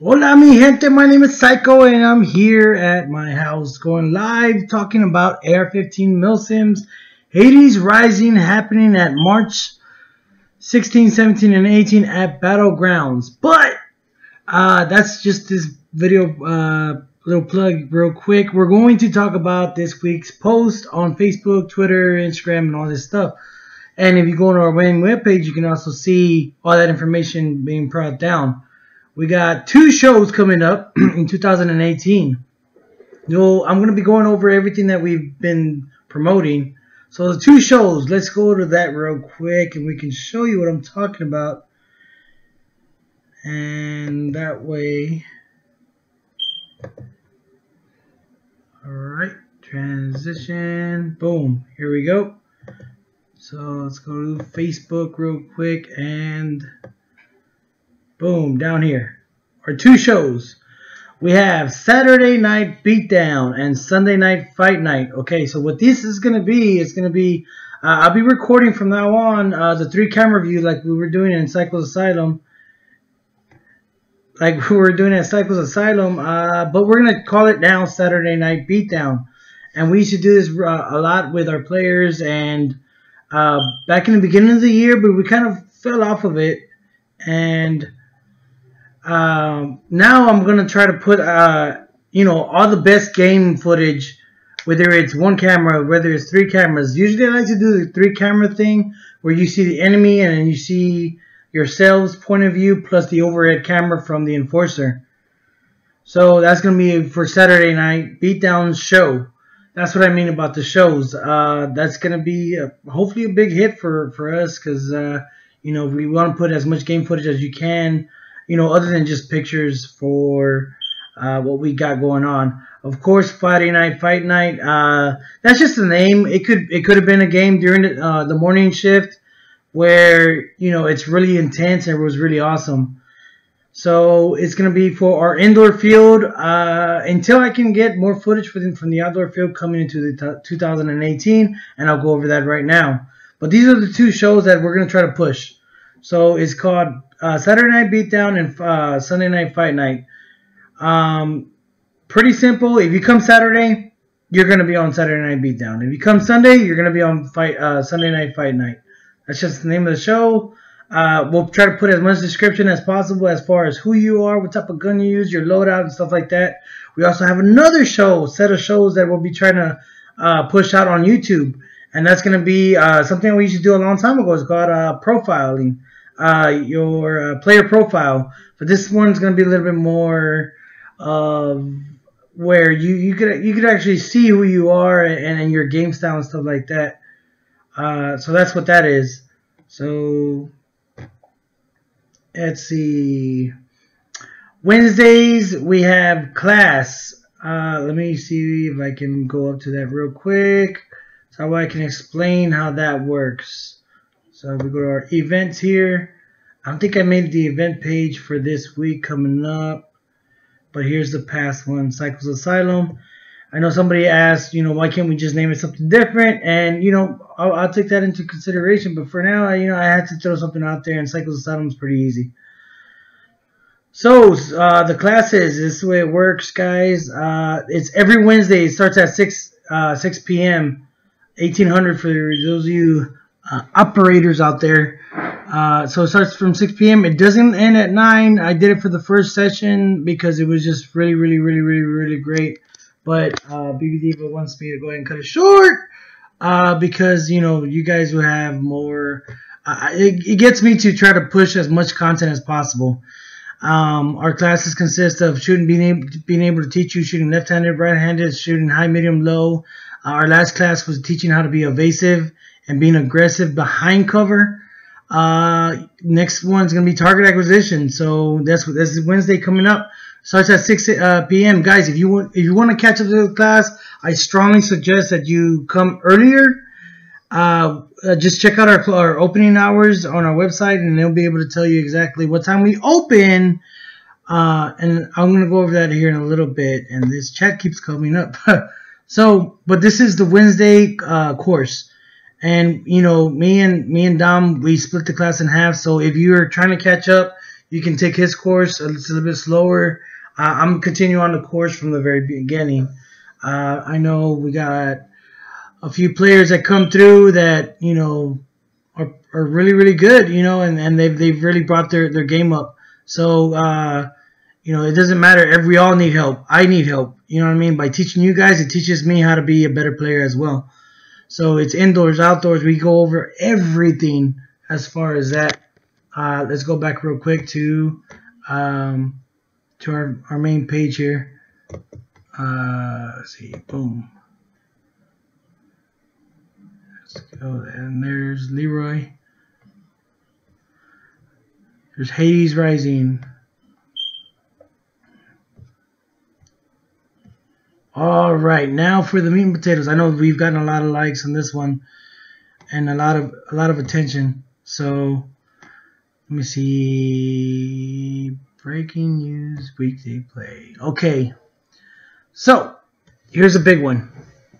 Hola mi gente, my name is Psycho and I'm here at my house going live talking about AR-15 milsims, Hades Rising happening at March 16, 17, and 18 at Battlegrounds. But that's just this video little plug real quick. We're going to talk about this week's post on Facebook, Twitter, Instagram, and all this stuff. And if you go to our main webpage, you can also see all that information being brought down. We got 2 shows coming up in 2018. I'm going to be going over everything that we've been promoting. So the 2 shows, let's go to that real quick and we can show you what I'm talking about. And that way, alright, transition, boom, here we go. So let's go to Facebook real quick and boom, down here are 2 shows. We have Saturday Night Beatdown and Sunday Night Fight Night. Okay, so what this is going to be, it's going to be, I'll be recording from now on the 3 camera view like we were doing in Cycles Asylum. But we're going to call it now Saturday Night Beatdown. And we used to do this a lot with our players and back in the beginning of the year, but we kind of fell off of it. And now I'm going to try to put, all the best game footage, whether it's 1 camera, whether it's 3 cameras. Usually I like to do the 3 camera thing where you see the enemy and then you see yourselves point of view plus the overhead camera from the enforcer. So that's going to be for Saturday Night Beatdown show. That's what I mean about the shows. That's going to be hopefully a big hit for us because, we want to put as much game footage as you can, other than just pictures for what we got going on. Of course, Friday Night Fight Night, that's just the name. It could have been a game during the morning shift where, it's really intense and it was really awesome. So it's going to be for our indoor field until I can get more footage from the outdoor field coming into the 2018, and I'll go over that right now. But these are the 2 shows that we're going to try to push. So it's called Saturday Night Beatdown and Sunday Night Fight Night. Pretty simple. If you come Saturday, you're going to be on Saturday Night Beatdown. If you come Sunday, you're going to be on Sunday Night Fight Night. That's just the name of the show. We'll try to put as much description as possible as far as who you are, what type of gun you use, your loadout, and stuff like that. We also have another set of shows that we'll be trying to push out on YouTube. And that's going to be something we used to do a long time ago. It's called profiling. Your player profile, but this one's going to be a little bit more where you could actually see who you are and your game style and stuff like that. So that's what that is. So let's see. Wednesdays we have class. Let me see if I can go up to that real quick so I can explain how that works. So we go to our events here. I don't think I made the event page for this week coming up, but here's the past one, Cycles Asylum. I know somebody asked, why can't we just name it something different? And, I'll take that into consideration. But for now, I had to throw something out there, and Cycles Asylum is pretty easy. So the classes, this is the way it works, guys. It's every Wednesday. It starts at 6 p.m. 1800 for those of you operators out there. So it starts from 6 p.m. It doesn't end at 9. I did it for the first session because it was just really great. But BB Diva wants me to go ahead and cut it short because you guys will have more. It gets me to try to push as much content as possible. Our classes consist of being able to teach you shooting left-handed, right-handed, shooting high, medium, low. Our last class was teaching how to be evasive and being aggressive behind cover. Next one's gonna be target acquisition. So this is Wednesday coming up. Starts at 6 p.m. Guys, if you want to catch up to the class, I strongly suggest that you come earlier. Just check out our opening hours on our website, and they'll be able to tell you exactly what time we open. And I'm gonna go over that here in a little bit. And this chat keeps coming up. But this is the Wednesday course. And me and Dom, we split the class in half. So if you're trying to catch up, you can take his course. It's a little bit slower. I'm continuing on the course from the very beginning. I know we got a few players that come through that, you know, are really, really good, you know, and they've really brought their game up. So, you know, it doesn't matter. We all need help. I need help. You know what I mean? By teaching you guys, it teaches me how to be a better player as well. So it's indoors, outdoors. We go over everything as far as that. Let's go back real quick to our main page here. Let's see. Boom. Let's go. And there's Leroy. There's Hades Rising. All right, now for the meat and potatoes. I know we've gotten a lot of likes on this one and a lot of attention. So let me see. Breaking news, weekday play. Okay, so here's a big one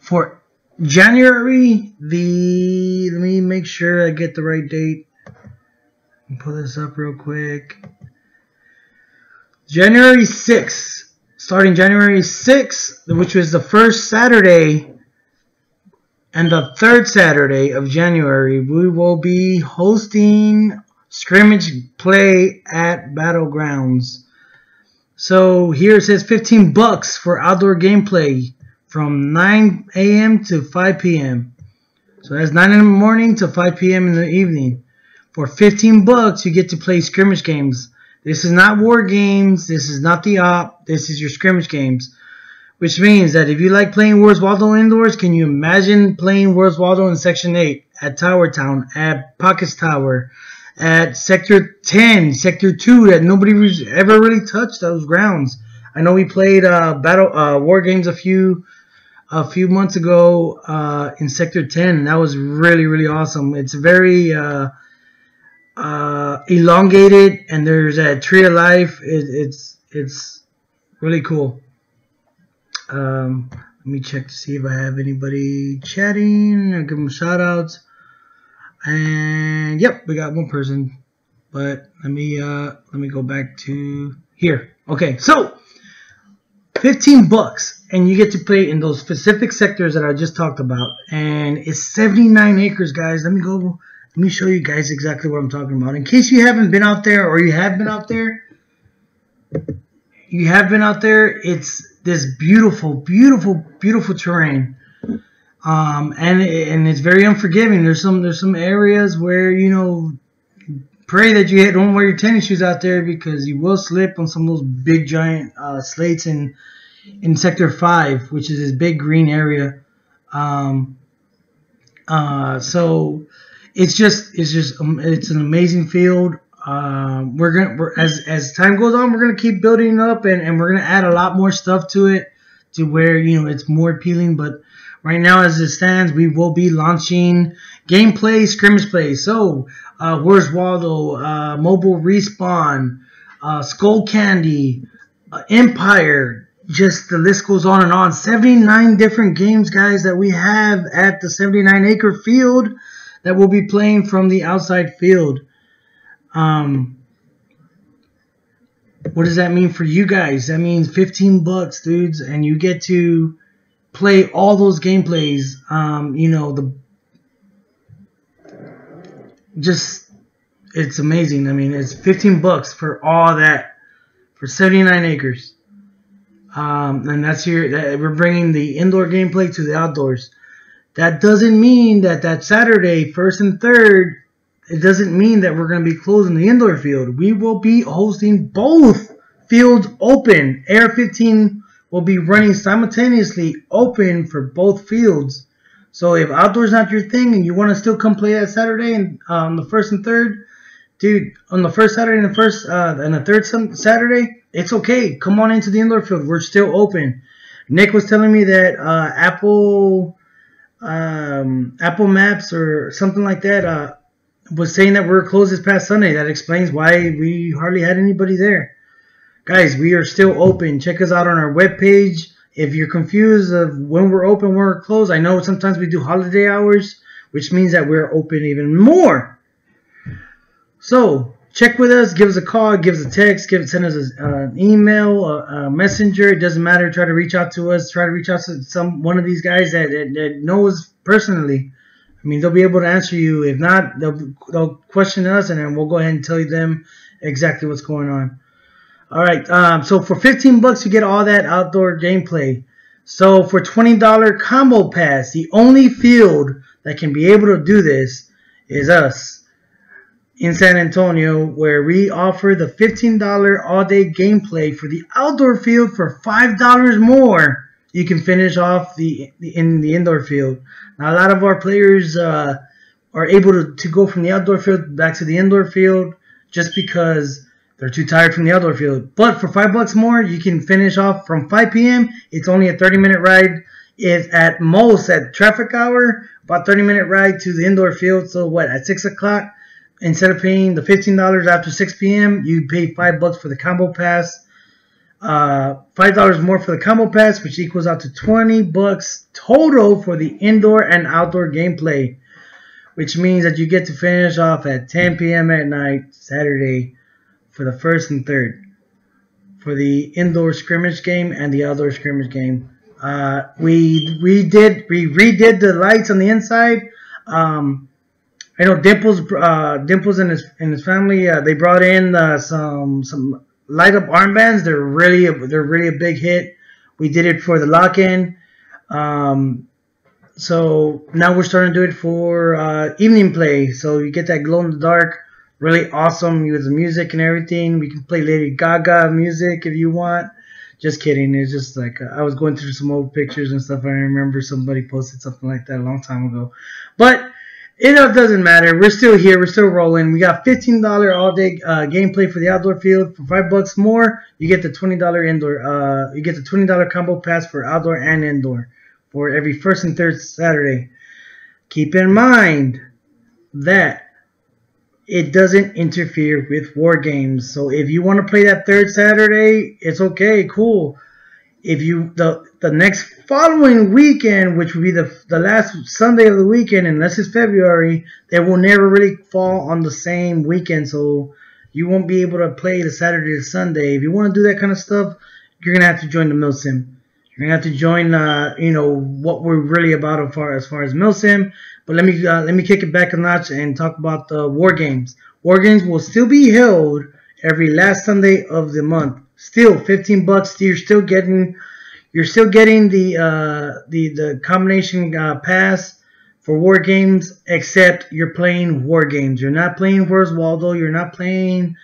for January. Let me make sure I get the right date. Let me pull this up real quick. January 6th. Starting January 6th, which was the first Saturday and the third Saturday of January, we will be hosting scrimmage play at Battlegrounds. So here it says $15 for outdoor gameplay from 9 a.m. to 5 p.m. So that's 9 in the morning to 5 p.m. in the evening. For $15, you get to play scrimmage games. This is not war games. This is not the op. This is your scrimmage games. Which means that if you like playing Where's Waldo indoors, can you imagine playing Where's Waldo in Section 8, at Tower Town, at Pockets Tower, at Sector 10, Sector 2, that nobody was ever really touched those grounds. I know we played war games a few months ago in Sector 10, and that was really, really awesome. It's very elongated, and there's a tree of life. It's really cool. Let me check to see if I have anybody chatting. I'll give them shout outs. And yep, we got one person. But let me go back to here. Okay, so $15, and you get to play in those specific sectors that I just talked about, and it's 79 acres, guys. Let me show you guys exactly what I'm talking about. In case you haven't been out there, or you have been out there, it's this beautiful, beautiful, beautiful terrain. And it's very unforgiving. There's some areas where, you know, pray that you don't wear your tennis shoes out there, because you will slip on some of those big giant slates in Sector 5, which is this big green area. So it's an amazing field. As time goes on, we're gonna keep building up, and we're gonna add a lot more stuff to it, to where, you know, it's more appealing. But right now, as it stands, we will be launching gameplay, scrimmage play. So Where's Waldo, Mobile Respawn, Skull Candy, Empire. Just the list goes on and on. 79 different games, guys, that we have at the 79-acre field that we'll be playing from the outside field. What does that mean for you guys? That means $15, dudes, and you get to play all those gameplays. You know, it's amazing. I mean, it's $15 for all that, for 79 acres. And that's here. We're bringing the indoor gameplay to the outdoors. That doesn't mean that Saturday, 1st and 3rd, it doesn't mean that we're going to be closing the indoor field. We will be hosting both fields open. AR-15 will be running simultaneously open for both fields. So if outdoors not your thing and you want to still come play that Saturday and the 1st and 3rd, dude, on the first Saturday and the third Saturday, it's okay. Come on into the indoor field. We're still open. Nick was telling me that Apple Maps or something like that was saying that we're closed this past Sunday. That explains why we hardly had anybody there. Guys, we are still open. Check us out on our webpage. If you're confused of when we're open, when we're closed, I know sometimes we do holiday hours, which means that we're open even more. So check with us, give us a call, give us a text, send us an email, a messenger. It doesn't matter. Try to reach out to us. Try to reach out to one of these guys that know us personally. I mean, they'll be able to answer you. If not, they'll question us, and then we'll go ahead and tell them exactly what's going on. All right. So for $15, you get all that outdoor gameplay. So for $20 combo pass, the only field that can be able to do this is us in San Antonio, where we offer the $15 all-day gameplay for the outdoor field for $5 more. You can finish off in the indoor field. Now, a lot of our players are able to go from the outdoor field back to the indoor field just because they're too tired from the outdoor field. But for $5 more, you can finish off from 5 p.m. It's only a 30-minute ride. It's at most at traffic hour, about 30-minute ride to the indoor field. So what, at 6 o'clock, instead of paying the $15 after 6 p.m., you pay $5 for the combo pass. $5 more for the combo pass, which equals out to $20 total for the indoor and outdoor gameplay, which means that you get to finish off at 10 p.m. at night, Saturday, for the first and third, for the indoor scrimmage game and the outdoor scrimmage game. We redid the lights on the inside. I know Dimples and his family, they brought in some light up armbands. They're really a big hit. We did it for the lock-in. So now we're starting to do it for evening play. So you get that glow in the dark. Really awesome with the music and everything. We can play Lady Gaga music if you want. Just kidding. It's just like I was going through some old pictures and stuff. I remember somebody posted something like that a long time ago. But it doesn't matter. We're still here. We're still rolling. We got $15 all-day gameplay for the outdoor field. For $5 more, you get the $20 indoor. You get the $20 combo pass for outdoor and indoor for every first and third Saturday. Keep in mind that it doesn't interfere with war games. So if you want to play that third Saturday, it's okay, cool. If you the next following weekend, which will be the last Sunday of the weekend, unless it's February, they will never really fall on the same weekend, so you won't be able to play the Saturday to Sunday. If you want to do that kind of stuff, you're gonna have to join the Milsim. You're gonna have to join, what we're really about as far as Milsim. But let me kick it back a notch and talk about the war games. War games will still be held every last Sunday of the month. Still $15. You're still getting the combination pass for war games, except you're playing war games. You're not playing Where's Waldo. You're not playing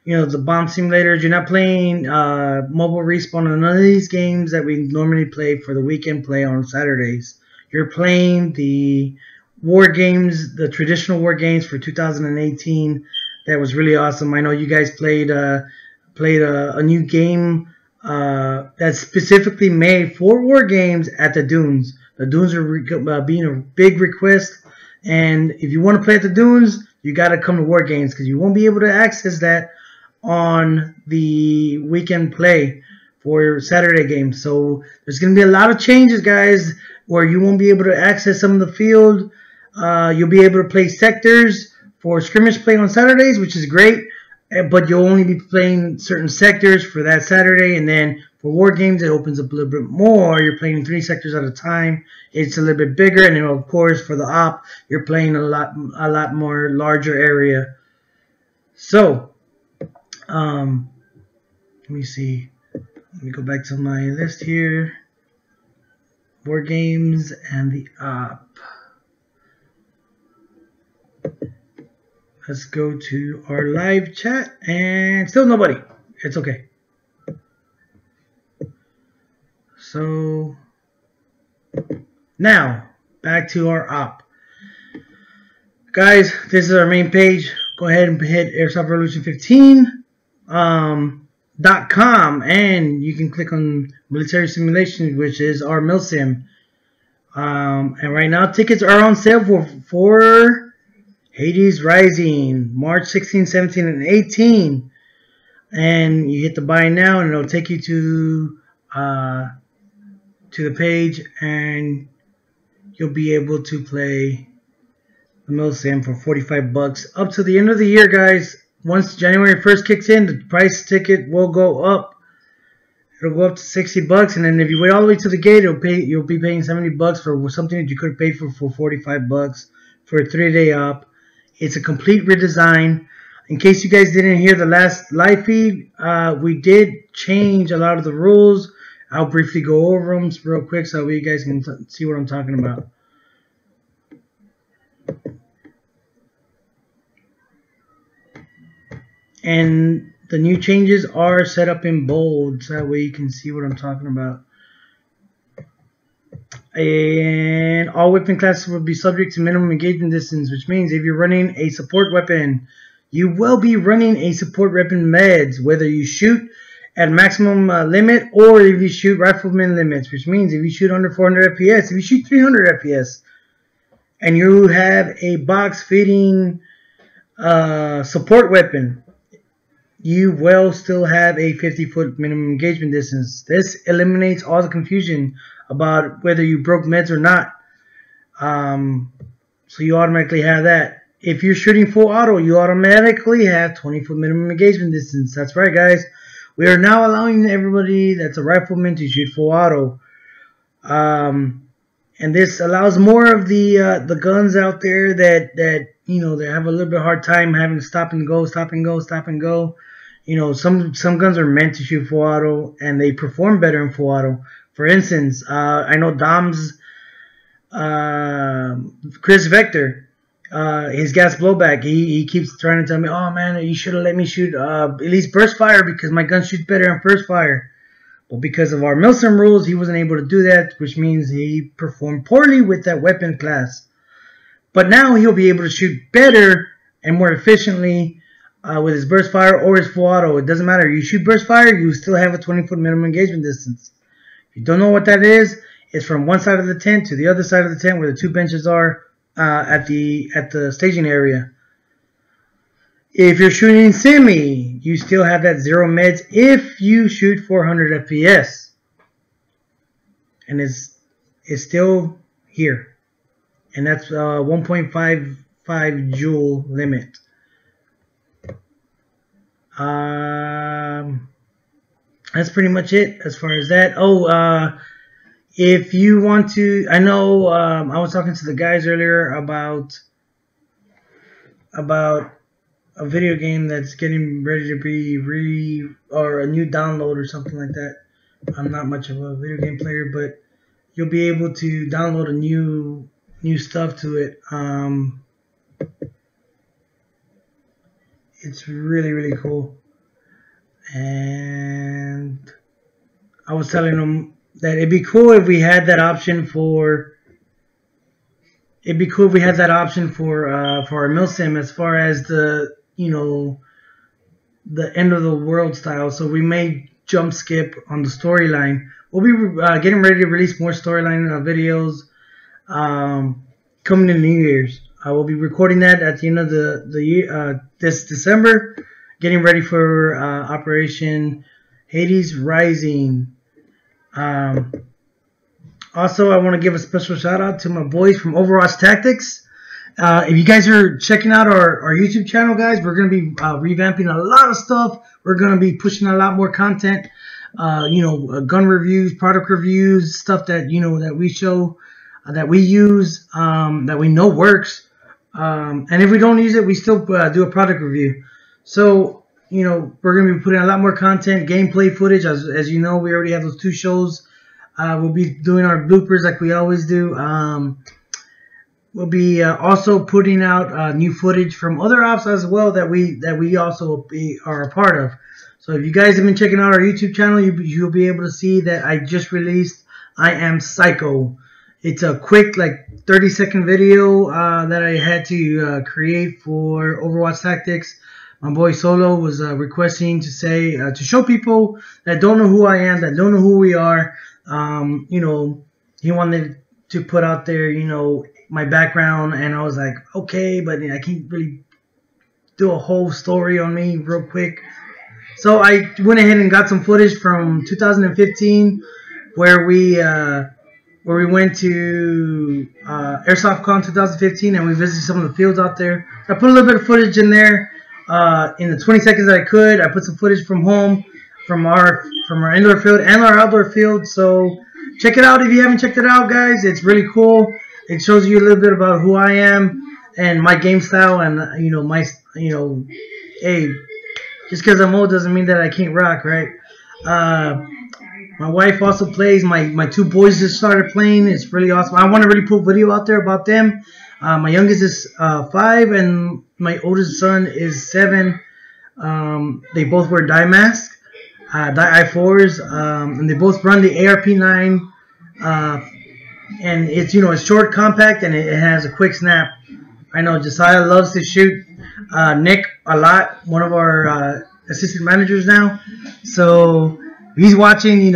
the bomb simulators. You're not playing mobile respawn or none of these games that we normally play for the weekend play on Saturdays. You're playing the war games, the traditional war games for 2018. That was really awesome. I know you guys played a new game that's specifically made for war games at the Dunes. The Dunes are being a big request, and if you want to play at the Dunes, you got to come to war games because you won't be able to access that on the weekend play for Saturday games. So there's going to be a lot of changes, guys, where you won't be able to access some of the field. You'll be able to play sectors for scrimmage play on Saturdays, which is great, but you'll only be playing certain sectors for that Saturday, and then for war games it opens up a little bit more. You're playing 3 sectors at a time. It's a little bit bigger, and then of course for the op you're playing a lot more larger area. So let me see. Let me go back to my list here. War games and the op. Let's go to our live chat, and still nobody. It's okay. So now back to our op. Guys, this is our main page. Go ahead and hit Airsoft Revolution 15.com, and you can click on military simulations, which is our milsim. And right now tickets are on sale for Hades Rising, March 16, 17, and 18. And you hit the buy now, and it'll take you to the page, and you'll be able to play the milsim for $45 up to the end of the year, guys. once January 1st kicks in, the price ticket will go up. It'll go up to $60, and then if you wait all the way to the gate, you'll be paying $70 for something that you could have paid for $45 for a 3-day op. It's a complete redesign. In case you guys didn't hear the last live feed, we did change a lot of the rules. I'll briefly go over them real quick so you guys can see what I'm talking about. And the new changes are set up in bold, so that way you can see what I'm talking about. And all weapon classes will be subject to minimum engagement distance, which means if you're running a support weapon, you will be running a support weapon meds, whether you shoot at maximum limit or if you shoot rifleman limits, which means if you shoot under 400 FPS, if you shoot 300 FPS, and you have a box fitting support weapon, you will still have a 50-foot minimum engagement distance. This eliminates all the confusion about whether you broke meds or not. So you automatically have that. If you're shooting full auto, you automatically have 20-foot minimum engagement distance. That's right, guys. We are now allowing everybody that's a rifleman to shoot full auto. And this allows more of the guns out there that you know, they have a little bit hard time having to stop and go, stop and go, stop and go. You know, some guns are meant to shoot full auto, and they perform better in full auto. For instance, I know Dom's Chris Vector, his gas blowback. He keeps trying to tell me, "Oh man, you should have let me shoot at least burst fire because my gun shoots better on first fire." Well, because of our Milsim rules, he wasn't able to do that, which means he performed poorly with that weapon class. But now he'll be able to shoot better and more efficiently with his burst fire or his full auto. It doesn't matter. You shoot burst fire, you still have a 20-foot minimum engagement distance. If you don't know what that is, it's from one side of the tent to the other side of the tent where the 2 benches are at the staging area. If you're shooting semi, you still have that 0 meds if you shoot 400 FPS. And it's still here. And that's 1.55 joule limit. That's pretty much it as far as that. Oh, if you want to, I know I was talking to the guys earlier about a video game that's getting ready to be or a new download or something like that. I'm not much of a video game player, but you'll be able to download a new stuff to it. It's really, really cool. And I was telling them that it'd be cool if we had that option for our milsim as far as the, you know, the end of the world style. So we may jump skip on the storyline. We'll be getting ready to release more storyline videos coming to New Year's. I will be recording that at the end of the year, this December, getting ready for Operation Hades Rising. Also, I want to give a special shout out to my boys from Overwatch Tactics. If you guys are checking out our YouTube channel, guys, we're going to be revamping a lot of stuff. We're going to be pushing a lot more content. You know, gun reviews, product reviews, stuff that, you know, that we show, that we use, that we know works. And if we don't use it, we still do a product review. So, you know, we're going to be putting a lot more content, gameplay footage. As you know, we already have those 2 shows. We'll be doing our bloopers like we always do. We'll be also putting out new footage from other ops as well that we also are a part of. So if you guys have been checking out our YouTube channel, you'll be able to see that I just released I Am Psycho. It's a quick, like, 30-second video that I had to create for Overwatch Tactics. My boy Solo was requesting to say, to show people that don't know who I am, that don't know who we are. You know, he wanted to put out there, you know, my background, and I was like, okay, but I can't really do a whole story on me real quick. So I went ahead and got some footage from 2015 where we went to Airsoft Con 2015 and we visited some of the fields out there. So I put a little bit of footage in there. in the 20 seconds that I could. I put some footage from home, from our indoor field and our outdoor field. So check it out if you haven't checked it out, guys. It's really cool. It shows you a little bit about who I am and my game style, and hey, just because I'm old doesn't mean that I can't rock, right? My wife also plays. My two boys just started playing. It's really awesome. I want to really put video out there about them. My youngest is 5 and my oldest son is 7. They both wear dye masks, dye I4s, and they both run the ARP9. And it's it's short, compact, and it has a quick snap. I know Josiah loves to shoot Nick a lot, one of our assistant managers now. So if he's watching, he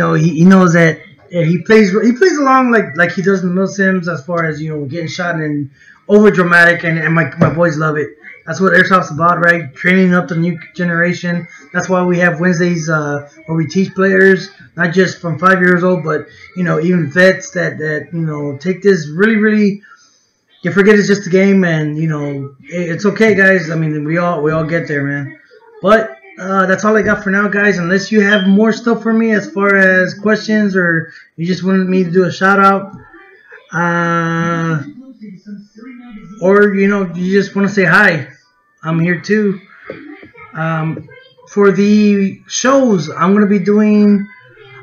knows that he plays along like he does in the Sims, as far as getting shot and over dramatic, and my boys love it. That's what Airsoft's about, right? Training up the new generation. That's why we have Wednesdays where we teach players, not just from 5 years old, but even vets that take this really. You forget it's just a game, and it's okay, guys. I mean, we all get there, man. But that's all I got for now, guys. Unless you have more stuff for me as far as questions, or you just wanted me to do a shout out, or you just want to say hi, I'm here too. For the shows, I'm gonna be doing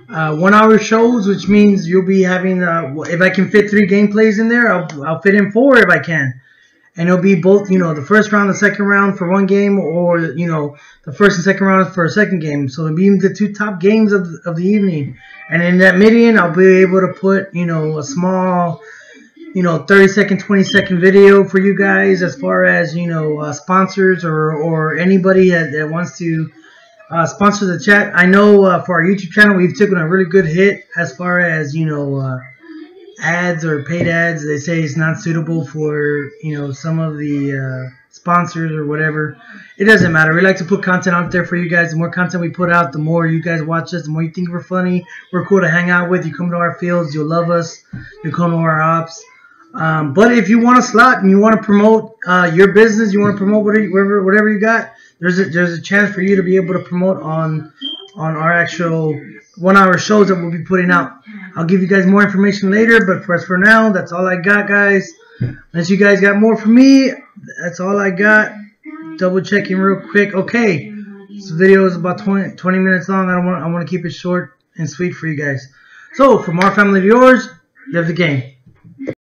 1 hour shows, which means you'll be having if I can fit 3 gameplays in there, I'll fit in 4 if I can. And it'll be both, the first round, the second round for one game, or the first and second round for a second game. So it'll be the 2 top games of the evening. And in that median, I'll be able to put a small 30-second, 20-second video for you guys, as far as sponsors or anybody that wants to sponsor the chat. I know for our YouTube channel, we've taken a really good hit as far as ads or paid ads. They say it's not suitable for some of the sponsors or whatever. It doesn't matter. We like to put content out there for you guys. The more content we put out, the more you guys watch us, the more you think we're funny, we're cool to hang out with. You come to our fields, you'll love us. You'll come to our ops. But if you want a slot and you want to promote your business, you want to promote whatever you got, there's a chance for you to be able to promote on our actual 1 hour shows that we'll be putting out. I'll give you guys more information later, but for now, that's all I got, guys. Unless you guys got more for me, that's all I got. Double checking real quick. Okay, this video is about 20 minutes long. I want to keep it short and sweet for you guys. So from our family to yours, live the game.